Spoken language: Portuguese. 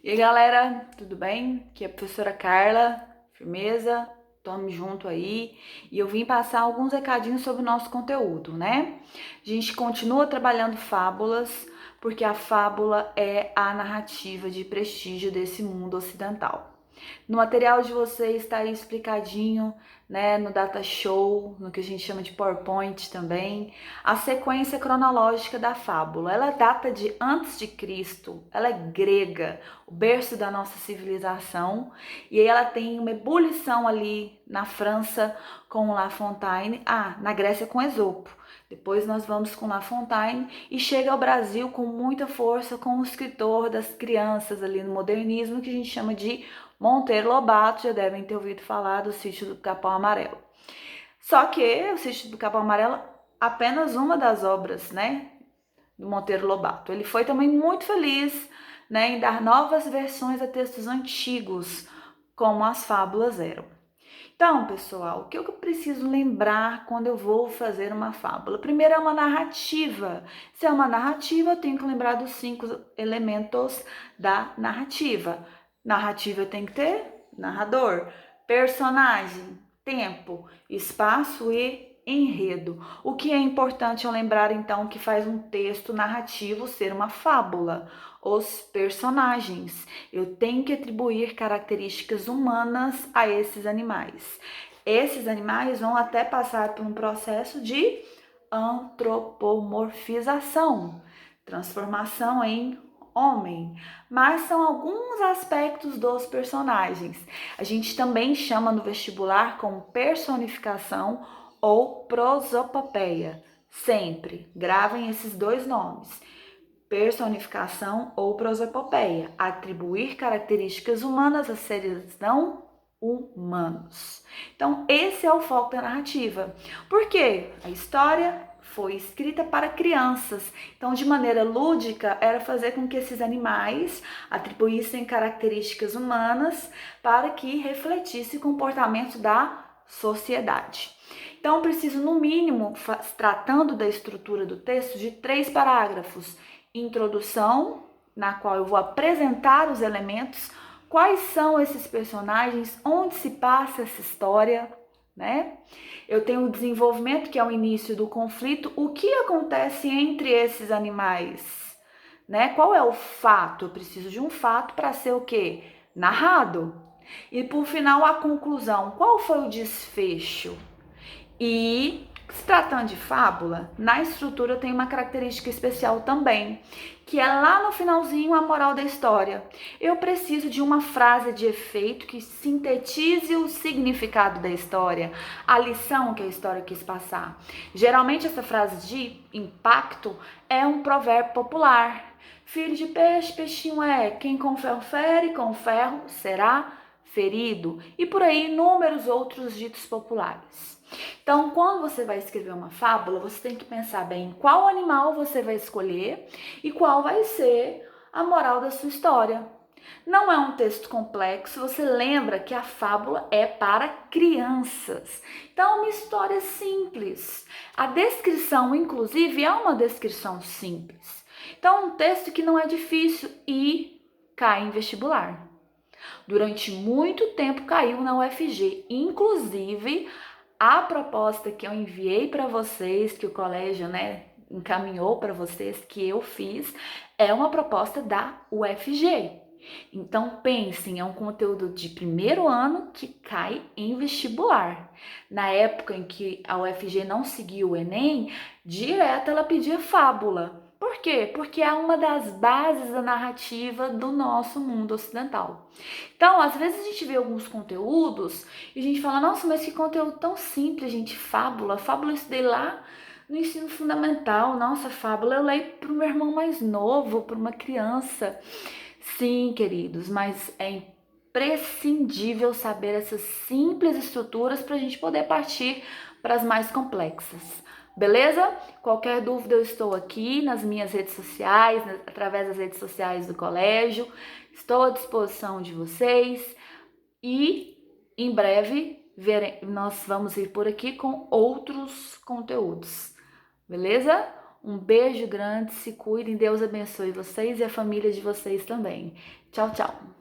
E aí, galera, tudo bem? Aqui é a professora Carla, firmeza? Tamo junto aí. E eu vim passar alguns recadinhos sobre o nosso conteúdo, né? A gente continua trabalhando fábulas, porque a fábula é a narrativa de prestígio desse mundo ocidental. No material de vocês está aí explicadinho, né, no data show, no que a gente chama de PowerPoint também, a sequência cronológica da fábula. Ela data de antes de Cristo, ela é grega, o berço da nossa civilização, e aí ela tem uma ebulição ali na França com La Fontaine, na Grécia com Esopo. Depois nós vamos com La Fontaine e chega ao Brasil com muita força com o escritor das crianças ali no modernismo, que a gente chama de Monteiro Lobato. Já devem ter ouvido falar do Sítio do Capão Amarelo. Só que o Sítio do Capão Amarelo é apenas uma das obras, né, do Monteiro Lobato. Ele foi também muito feliz, né, em dar novas versões a textos antigos, como as fábulas eram. Então, pessoal, o que eu preciso lembrar quando eu vou fazer uma fábula? Primeiro é uma narrativa. Se é uma narrativa, eu tenho que lembrar dos 5 elementos da narrativa. Narrativa tem que ter narrador, personagem, tempo, espaço e enredo. O que é importante eu lembrar, então, que faz um texto narrativo ser uma fábula? Os personagens. Eu tenho que atribuir características humanas a esses animais. Esses animais vão até passar por um processo de antropomorfização, transformação em homem, mas são alguns aspectos dos personagens. A gente também chama no vestibular como personificação ou prosopopeia. Sempre gravem esses dois nomes: personificação ou prosopopeia, atribuir características humanas a seres não humanos. Então, esse é o foco da narrativa. Por quê? A história foi escrita para crianças. Então, de maneira lúdica, era fazer com que esses animais atribuíssem características humanas para que refletisse o comportamento da sociedade. Então, preciso, no mínimo, tratando da estrutura do texto, de 3 parágrafos. Introdução, na qual eu vou apresentar os elementos, quais são esses personagens, onde se passa essa história, né? Eu tenho o desenvolvimento, que é o início do conflito, o que acontece entre esses animais, né? Qual é o fato? Eu preciso de um fato para ser o quê? Narrado. E por final, a conclusão. Qual foi o desfecho? E se tratando de fábula, na estrutura tem uma característica especial também, que é lá no finalzinho a moral da história. Eu preciso de uma frase de efeito que sintetize o significado da história, a lição que a história quis passar. Geralmente essa frase de impacto é um provérbio popular. Filho de peixe, peixinho é. Quem com ferro fere, com ferro será ferido. E por aí inúmeros outros ditos populares. Então, quando você vai escrever uma fábula, você tem que pensar bem qual animal você vai escolher e qual vai ser a moral da sua história. Não é um texto complexo, você lembra que a fábula é para crianças. Então, é uma história simples. A descrição, inclusive, é uma descrição simples. Então, é um texto que não é difícil e cai em vestibular. Durante muito tempo caiu na UFG, inclusive a proposta que eu enviei para vocês, que o colégio, né, encaminhou para vocês, que eu fiz, é uma proposta da UFG. Então pensem, é um conteúdo de primeiro ano que cai em vestibular. Na época em que a UFG não seguiu o Enem, direto ela pedia fábula. Por quê? Porque é uma das bases da narrativa do nosso mundo ocidental. Então, às vezes a gente vê alguns conteúdos e a gente fala, nossa, mas que conteúdo tão simples, gente, fábula. Fábula eu estudei lá no ensino fundamental. Nossa, fábula eu leio para o meu irmão mais novo, para uma criança. Sim, queridos, mas é imprescindível saber essas simples estruturas para a gente poder partir para as mais complexas. Beleza? Qualquer dúvida eu estou aqui nas minhas redes sociais, através das redes sociais do colégio. Estou à disposição de vocês e em breve nós vamos ir por aqui com outros conteúdos. Beleza? Um beijo grande, se cuidem, Deus abençoe vocês e a família de vocês também. Tchau, tchau!